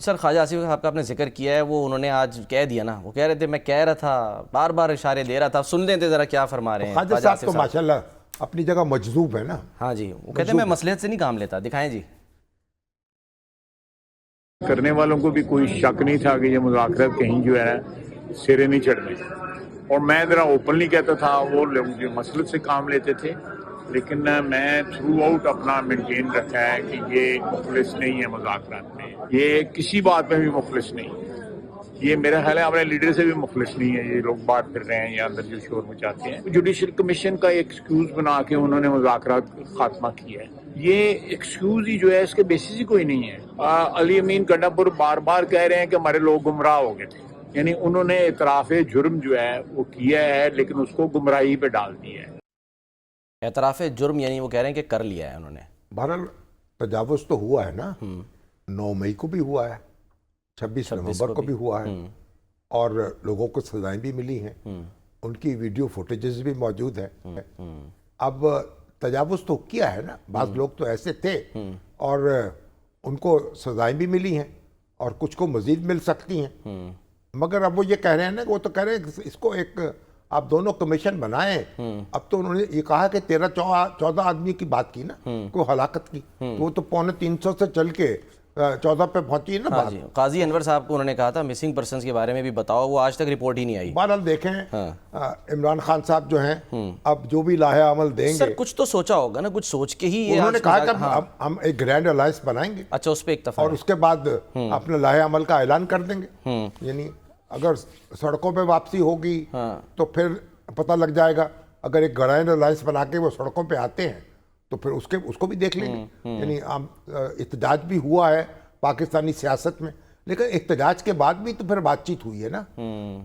سر خواجہ آصف صاحب کا آپ نے ذکر کیا ہے، وہ انہوں نے آج کہہ دیا نا، وہ کہہ رہے تھے میں کہہ رہا تھا، بار بار اشارے دے رہا تھا، سن لیں تھے ذرا کیا فرما رہے ہیں خواجہ صاحب تو ماشاءاللہ اپنی جگہ مجذوب ہے نا۔ ہاں جی، وہ کہتے ہیں میں مصلحت سے نہیں کام لیتا۔ دکھائیں جی۔ کرنے والوں کو بھی کوئی شک نہیں تھا کہ یہ مذاکرات کہیں جو ہے سرے نہیں چڑھنے، اور میں ذرا اوپنلی کہتا تھا، وہ لوگ جو مصلحت سے کام لیتے تھے، لیکن میں تھرو آؤٹ اپنا مینٹین رکھا ہے کہ یہ مخلص نہیں ہے مذاکرات میں، یہ کسی بات میں بھی مخلص نہیں ہے، یہ میرا خیال ہے اپنے لیڈر سے بھی مخلص نہیں ہے۔ یہ لوگ بات کر رہے ہیں یا اندر جو شور مچاتے ہیں، جوڈیشل کمیشن کا ایکسکیوز بنا کے انہوں نے مذاکرات خاتمہ کیا ہے۔ یہ ایکسکیوز ہی جو ہے اس کے بیسس ہی کوئی نہیں ہے۔ علی امین گنڈاپور بار بار کہہ رہے ہیں کہ ہمارے لوگ گمراہ ہو گئے تھے، یعنی انہوں نے اعتراف جرم جو ہے وہ کیا ہے لیکن اس کو گمراہی پہ ڈال دیا ہے۔ اعتراف جرم یعنی وہ کہہ رہے ہیں کہ کر لیا ہے انہوں نے۔ بہرحال تجاوز تو ہوا ہے نا، 9 مئی کو بھی ہوا ہے، 26 نومبر کو بھی ہوا ہے، اور لوگوں کو سزائیں بھی ملی ہیں، ان کی ویڈیو فوٹیجز بھی موجود ہیں۔ اب تجاوز تو کیا ہے نا، بعض لوگ تو ایسے تھے اور ان کو سزائیں بھی ملی ہیں اور کچھ کو مزید مل سکتی ہیں، مگر اب وہ یہ کہہ رہے ہیں نا، وہ تو کہہ رہے ہیں اس کو ایک آپ دونوں کمیشن بنائیں۔ اب تو انہوں نے یہ کہا کہ 13-14 آدمی کی بات کی نا، کوئی ہلاکت کی، وہ تو 350 سے چل کے 14 پہ پہنچی ہے نا بات۔ قاضی انور صاحب کو انہوں نے کہا تھا مسنگ پرسنز کے بارے میں بھی بتاؤ، وہ آج تک رپورٹ ہی نہیں آئی۔ بہرحال دیکھیں، عمران خان صاحب جو ہیں اب جو بھی لاہے عمل دیں گے، سر کچھ تو سوچا ہوگا نا، کچھ سوچ کے ہی انہوں نے کہا کہ ہم ایک گرینڈ الائنس بنائیں گے، اچھا اس پہ اکتفا، اور اس کے بعد اپنے لاہے عمل کا اعلان کر دیں گے۔ یعنی اگر سڑکوں پہ واپسی ہوگی تو پھر پتہ لگ جائے گا، اگر ایک گرینڈ الائنس بنا کے وہ سڑکوں پہ آتے ہیں تو پھر اس کو بھی دیکھ لیں گے۔ یعنی احتجاج بھی ہوا ہے پاکستانی سیاست میں، لیکن احتجاج کے بعد بھی تو پھر بات چیت ہوئی ہے نا۔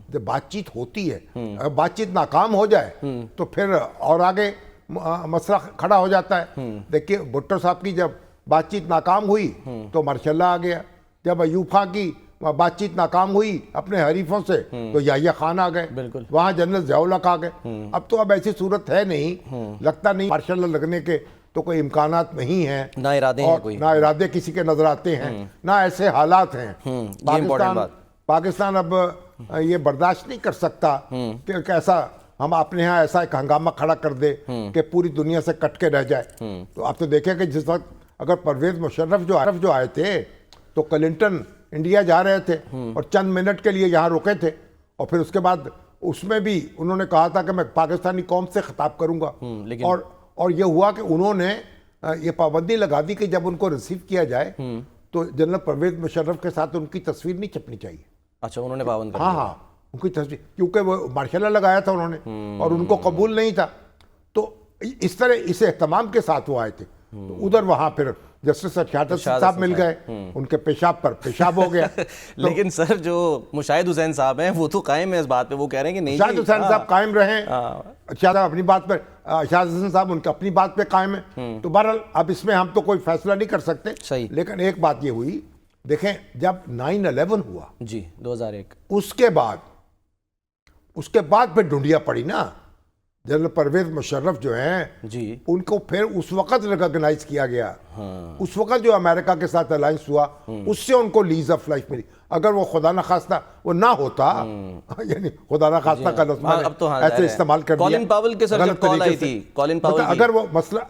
جب بات چیت ہوتی ہے، اگر بات چیت ناکام ہو جائے تو پھر اور آگے مسئلہ کھڑا ہو جاتا ہے۔ دیکھیے بھٹو صاحب کی جب بات چیت ناکام ہوئی تو مارشاء اللہ آ گیا، جب ایوب خان کی بات چیت ناکام ہوئی اپنے حریفوں سے تو یحییٰ خان آ گئے، وہاں جنرل ضیاء الحق آ گئے۔ اب ایسی صورت ہے نہیں، لگتا نہیں مارشاء اللہ لگنے کے تو کوئی امکانات نہیں ہیں، نہ ارادے ہیں کوئی، نہ ارادے کسی کے نظر آتے ہیں، نہ ایسے حالات ہیں۔ پاکستان اب یہ برداشت نہیں کر سکتا کہ کیسا ہم اپنے ہاں ایسا ایک ہنگامہ کھڑا کر دے کہ پوری دنیا سے کٹ کے رہ جائے۔ تو آپ تو دیکھیں کہ جس وقت اگر پرویز مشرف جو آئے تھے تو کلنٹن انڈیا جا رہے تھے اور چند منٹ کے لیے یہاں رکے تھے، اور پھر اس کے بعد اس میں بھی انہوں نے کہا تھا کہ میں پاکستانی قوم سے خطاب کروں گا، اور یہ ہوا کہ انہوں نے یہ پابندی لگا دی کہ جب ان کو ریسیو کیا جائے تو جنرل پرویز مشرف کے ساتھ ان کی تصویر نہیں چھپنی چاہیے۔ اچھا انہوں نے پابند کر دیا۔ ہاں ان کی تصویر، کیونکہ وہ مارشاء اللہ لگایا تھا انہوں نے اور ان کو قبول نہیں تھا، تو اس طرح اس اہتمام کے ساتھ وہ آئے تھے۔ ادھر وہاں پھر جسٹس ارشاد صاحب مل گئے، ان کے پیشاب پر پیشاب ہو گیا۔ لیکن سر جو مشاہد حسین صاحب ہیں وہ تو قائم ہے اس بات پہ، وہ کہہ رہے ہیں کہ نہیں مشاہد حسین صاحب قائم رہیں، ارشاد اپنی بات پر، ارشاد حسین صاحب ان کی اپنی بات پہ قائم ہیں۔ تو بہرحال اب اس میں ہم تو کوئی فیصلہ نہیں کر سکتے، لیکن ایک بات یہ ہوئی، دیکھیں جب 9/11 ہوا جی 2001، اس کے بعد پھر ڈنڈیا پڑی نا، جنرل پرویز مشرف جو ہیں ان کو پھر اس وقت ریکگنائز کیا گیا، اس وقت جو امریکہ کے ساتھ الائنس ہوا اس سے ان کو لیز آف لائف ملی۔ اگر وہ خدا نخواستہ وہ نہ ہوتا، یعنی خدا نخواستہ کا لفظ ایسے استعمال کر دیا غلط طریقے سے،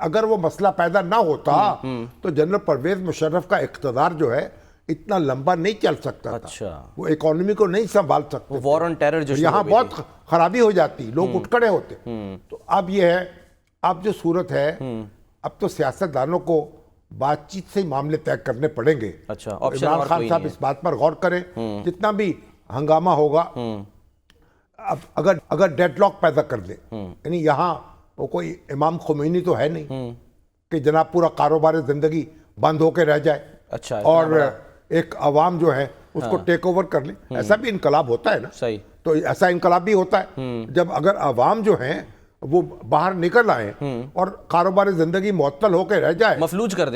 اگر وہ مسئلہ پیدا نہ ہوتا تو جنرل پرویز مشرف کا اقتدار جو ہے اتنا لمبا نہیں چل سکتا تھا، وہ اکانومی کو نہیں سنبھال سکتے، وار آن ٹیرر جو یہاں بہت خرابی ہو جاتی، لوگ اٹھ کھڑے ہوتے۔ تو اب یہ ہے، اب جو صورت ہے، اب تو سیاست دانوں کو بات چیت سے معاملے طے کرنے پڑیں گے۔ عمران خان صاحب اس بات پر غور کریں، جتنا بھی ہنگامہ ہوگا اب اگر ڈیڈ لاک پیدا کر دیں، یعنی یہاں وہ کوئی امام خمینی تو ہے نہیں کہ جناب پورا کاروبار زندگی بند ہو کے رہ جائے اور ایک عوام جو ہے اس کو ٹیک اوور کر لیں، ایسا بھی انقلاب ہوتا ہے نا۔ تو ایسا انقلاب بھی ہوتا ہے جب اگر عوام جو ہیں وہ باہر نکل آئیں اور کاروبار زندگی معطل ہو کے رہ جائے، مفلوج کر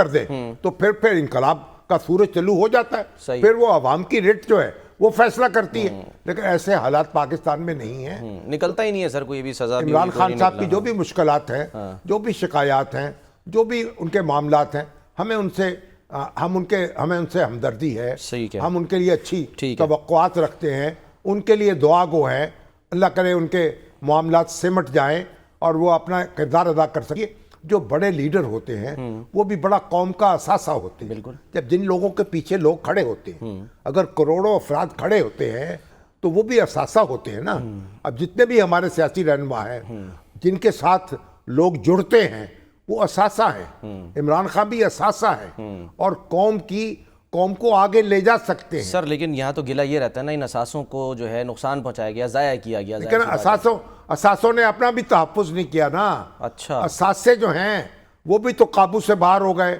دیں، تو پھر انقلاب کا سورج چلو ہو جاتا ہے، پھر وہ عوام کی ریٹ جو ہے وہ فیصلہ کرتی ہے۔ لیکن ایسے حالات پاکستان میں نہیں ہیں، نکلتا ہی نہیں ہے سر کوئی بھی سزا۔ عمران خان صاحب کی جو بھی مشکلات ہیں، جو بھی شکایات ہیں، جو بھی ان کے معاملات ہیں، ہمیں ان سے ہمیں ان سے ہمدردی ہے, صحیح کہا. ہم ان کے لیے اچھی ٹھیک ہے. توقعات رکھتے ہیں, ان کے لیے دعا گو ہیں, اللہ کرے ان کے معاملات سمٹ جائیں اور وہ اپنا کردار ادا کر سکیں. جو بڑے لیڈر ہوتے ہیں وہ بھی بڑا قوم کا اثاثہ ہوتے ہیں. بالکل. جب جن لوگوں کے پیچھے لوگ کھڑے ہوتے ہیں, اگر کروڑوں افراد کھڑے ہوتے ہیں تو وہ بھی اثاثہ ہوتے ہیں نا. اب جتنے بھی ہمارے سیاسی رہنما ہیں جن کے ساتھ لوگ جڑتے ہیں وہ اثاثہ ہیں. عمران خان بھی اثاثہ ہیں اور قوم کو آگے لے جا سکتے ہیں. سر لیکن یہاں تو گلہ یہ رہتا ہے نا ان اثاثوں کو جو ہے نقصان پہنچایا گیا, ضائع کیا گیا. لیکن اثاثوں نے اپنا بھی تحفظ نہیں کیا نا. اچھا. اثاثے جو ہیں وہ بھی تو قابو سے باہر ہو گئے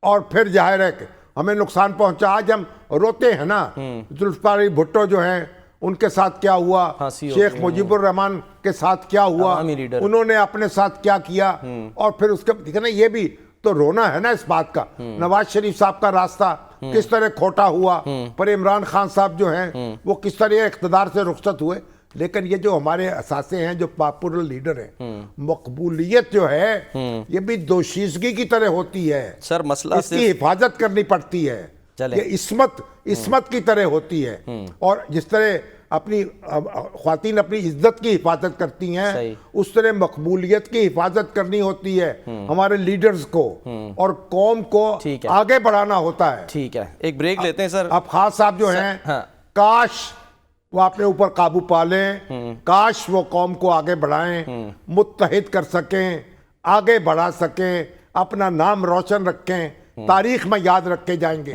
اور پھر ظاہر ہے کہ ہمیں نقصان پہنچا. آج ہم روتے ہیں نا, ذوالفقار علی بھٹو جو ہیں ان کے ساتھ کیا ہوا, شیخ مجیب الرحمان کے ساتھ کیا ہوا, انہوں نے اپنے ساتھ کیا کیا, اور پھر اس کے دیکھنا یہ بھی تو رونا ہے نا اس بات کا. نواز شریف صاحب کا راستہ کس طرح کھوٹا ہوا, پر عمران خان صاحب جو ہیں وہ کس طرح اقتدار سے رخصت ہوئے. لیکن یہ جو ہمارے اثاثے ہیں جو پاپولر لیڈر ہیں, مقبولیت جو ہے یہ بھی دوشیزگی کی طرح ہوتی ہے. سر مسئلہ اس کی حفاظت کرنی پڑتی ہے. یہ عصمت کی طرح ہوتی ہے. اور جس طرح اپنی خواتین اپنی عزت کی حفاظت کرتی ہیں اس طرح مقبولیت کی حفاظت کرنی ہوتی ہے ہمارے لیڈرز کو, اور قوم کو آگے بڑھانا ہوتا ہے. ٹھیک ہے, ایک بریک لیتے ہیں سر. اب خاص صاحب جو ہیں کاش وہ اپنے اوپر قابو پا لیں, کاش وہ قوم کو آگے بڑھائیں, متحد کر سکیں, آگے بڑھا سکیں, اپنا نام روشن رکھیں, تاریخ میں یاد رکھے جائیں گے.